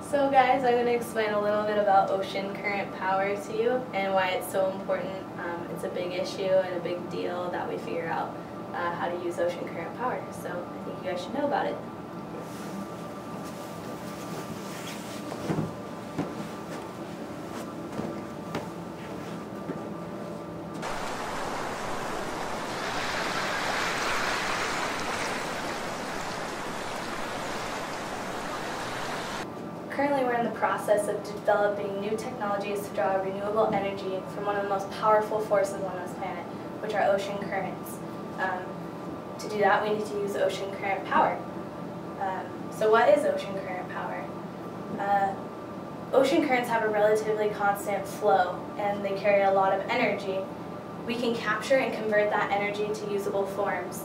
So guys, I'm going to explain a little bit about ocean current power to you and why it's so important. It's a big issue and a big deal that we figure out how to use ocean current power. So I think you guys should know about it. Currently, we're in the process of developing new technologies to draw renewable energy from one of the most powerful forces on this planet, which are ocean currents. To do that, we need to use ocean current power. So what is ocean current power? Ocean currents have a relatively constant flow, and they carry a lot of energy. We can capture and convert that energy to usable forms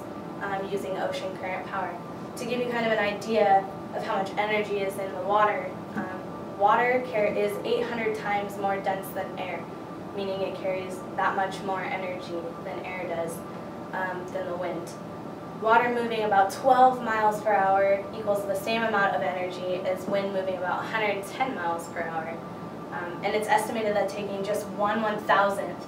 using ocean current power. To give you kind of an idea of how much energy is in the water, water is 800 times more dense than air, meaning it carries that much more energy than air does, than the wind. Water moving about 12 miles per hour equals the same amount of energy as wind moving about 110 miles per hour. And it's estimated that taking just 1/1000th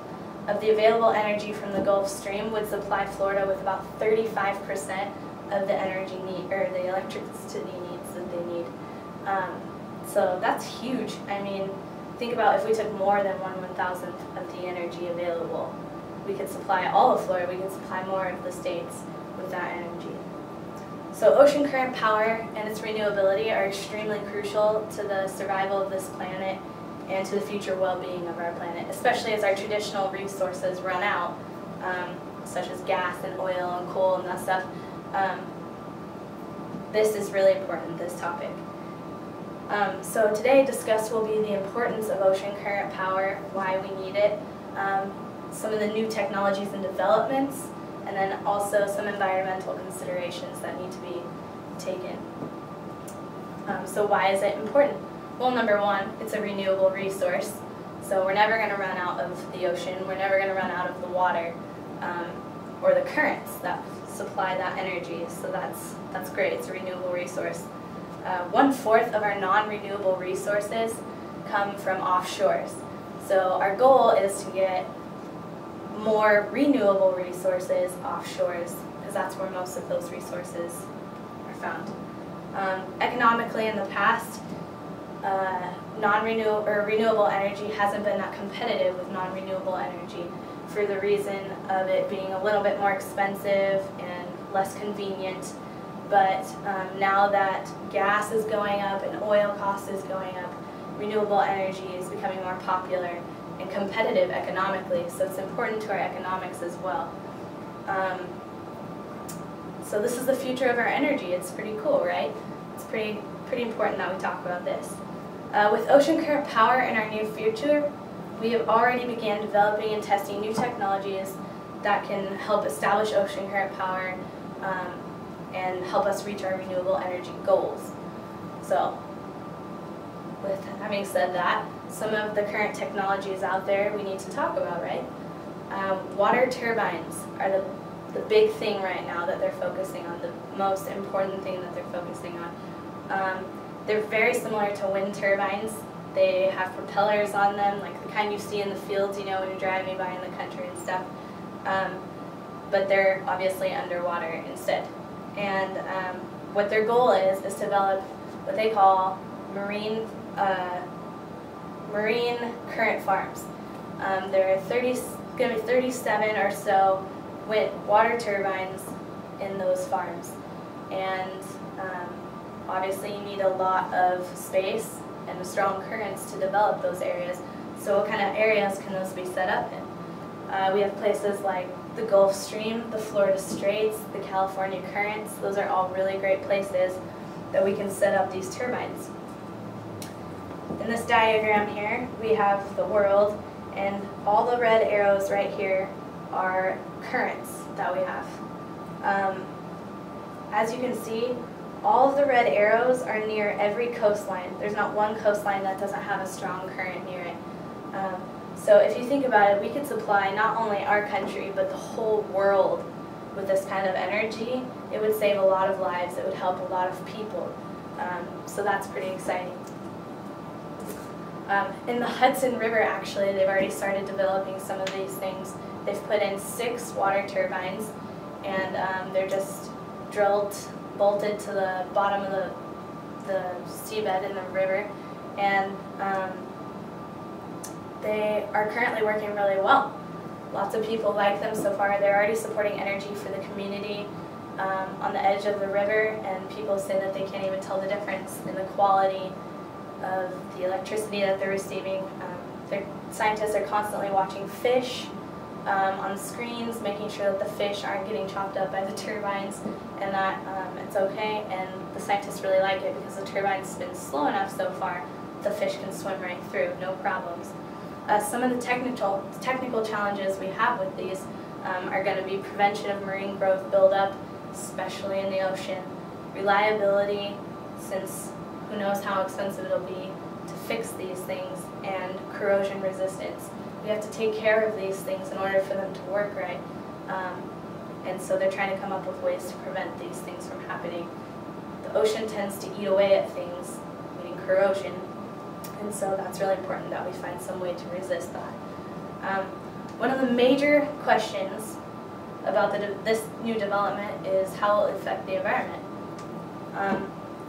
of the available energy from the Gulf Stream would supply Florida with about 35% of the energy need, or the electricity needs that they need. So that's huge. I mean, think about if we took more than 1/1000th of the energy available. We could supply all of Florida, we could supply more of the states with that energy. So ocean current power and its renewability are extremely crucial to the survival of this planet and to the future well-being of our planet, especially as our traditional resources run out, such as gas and oil and coal and that stuff. This is really important, this topic. So today discussed will be the importance of ocean current power, why we need it, some of the new technologies and developments, and then also some environmental considerations that need to be taken. So why is it important? Well, number one, it's a renewable resource. So we're never going to run out of the ocean, we're never going to run out of the water, or the currents that supply that energy. So that's great, it's a renewable resource. 1/4 of our non-renewable resources come from offshores. So our goal is to get more renewable resources offshores, because that's where most of those resources are found. Economically, in the past, renewable energy hasn't been that competitive with non-renewable energy for the reason of it being a little bit more expensive and less convenient. But now that gas is going up and oil cost is going up, renewable energy is becoming more popular and competitive economically, so it's important to our economics as well. So this is the future of our energy. It's pretty cool, right? It's pretty important that we talk about this. With ocean current power in our near future, we have already began developing and testing new technologies that can help establish ocean current power and help us reach our renewable energy goals. So, with having said that, some of the current technologies out there we need to talk about, right? Water turbines are the big thing right now that they're focusing on, the most important thing that they're focusing on. They're very similar to wind turbines. They have propellers on them, like the kind you see in the fields, you know, when you're driving by in the country and stuff. But they're obviously underwater instead. And what their goal is to develop what they call marine current farms. There are going to be 37 or so water turbines in those farms. And obviously you need a lot of space and strong currents to develop those areas. So what kind of areas can those be set up in? We have places like the Gulf Stream, the Florida Straits, the California Currents. Those are all really great places that we can set up these turbines. In this diagram here, we have the world, and all the red arrows right here are currents that we have. As you can see, all of the red arrows are near every coastline. There's not one coastline that doesn't have a strong current near it. So if you think about it, we could supply not only our country, but the whole world with this kind of energy. It would save a lot of lives. It would help a lot of people. So that's pretty exciting. In the Hudson River, actually, they've already started developing some of these things. They've put in 6 water turbines, and they're just drilled, bolted to the bottom of the seabed in the river, and they are currently working really well. Lots of people like them so far. They're already supporting energy for the community on the edge of the river, and people say that they can't even tell the difference in the quality of the electricity that they're receiving. Scientists are constantly watching fish on screens, making sure that the fish aren't getting chopped up by the turbines and that it's okay. And the scientists really like it because the turbines spin slow enough so far the fish can swim right through, no problems. Some of the technical challenges we have with these are going to be prevention of marine growth buildup, especially in the ocean, reliability, since who knows how expensive it'll be to fix these things, and corrosion resistance. We have to take care of these things in order for them to work right, and so they're trying to come up with ways to prevent these things from happening. The ocean tends to eat away at things, meaning corrosion, and so that's really important that we find some way to resist that. One of the major questions about this new development is how it will affect the environment.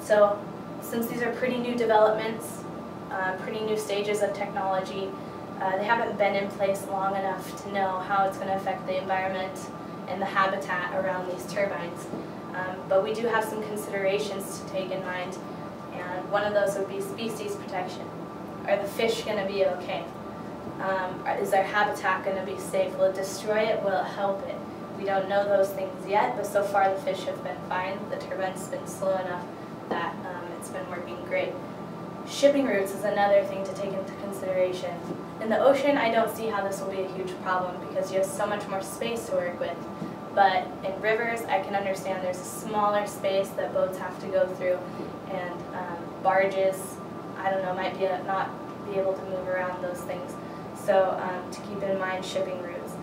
So since these are pretty new developments, pretty new stages of technology, they haven't been in place long enough to know how it's going to affect the environment and the habitat around these turbines. But we do have some considerations to take in mind, and one of those would be species protection. Are the fish going to be okay? Is their habitat going to be safe? Will it destroy it? Will it help it? We don't know those things yet, but so far the fish have been fine. The turbine's been slow enough that it's been working great. Shipping routes is another thing to take into consideration. In the ocean, I don't see how this will be a huge problem because you have so much more space to work with. But in rivers, I can understand there's a smaller space that boats have to go through, and barges, I don't know, might not be able to move around those things. So to keep in mind shipping routes.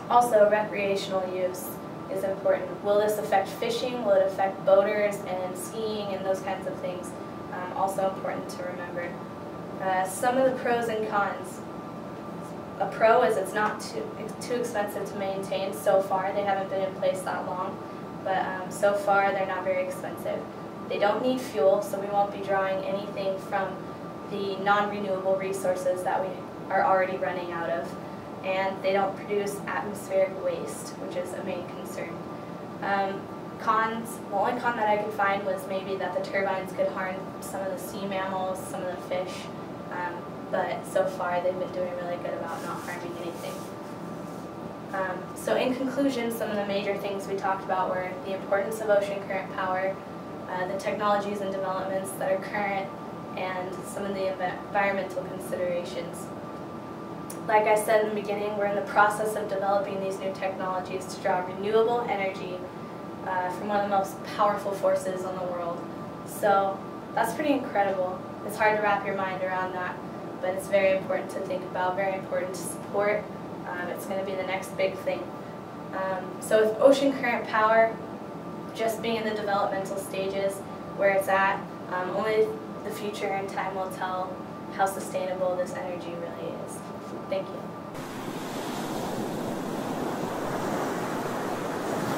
Also, recreational use is important. Will this affect fishing? Will it affect boaters and skiing and those kinds of things? Also important to remember. Some of the pros and cons. A pro is it's not too expensive to maintain so far. They haven't been in place that long, but so far they're not very expensive. They don't need fuel, so we won't be drawing anything from the non-renewable resources that we are already running out of. And they don't produce atmospheric waste, which is a main concern. Cons, the only con that I could find was maybe that the turbines could harm some of the sea mammals, some of the fish, but so far they've been doing really good about not harming anything. So in conclusion, some of the major things we talked about were the importance of ocean current power, the technologies and developments that are current, and some of the environmental considerations. Like I said in the beginning, we're in the process of developing these new technologies to draw renewable energy from one of the most powerful forces in the world. So that's pretty incredible. It's hard to wrap your mind around that, but it's very important to think about, very important to support. It's going to be the next big thing. So with ocean current power just being in the developmental stages where it's at, only the future and time will tell how sustainable this energy really is. Thank you.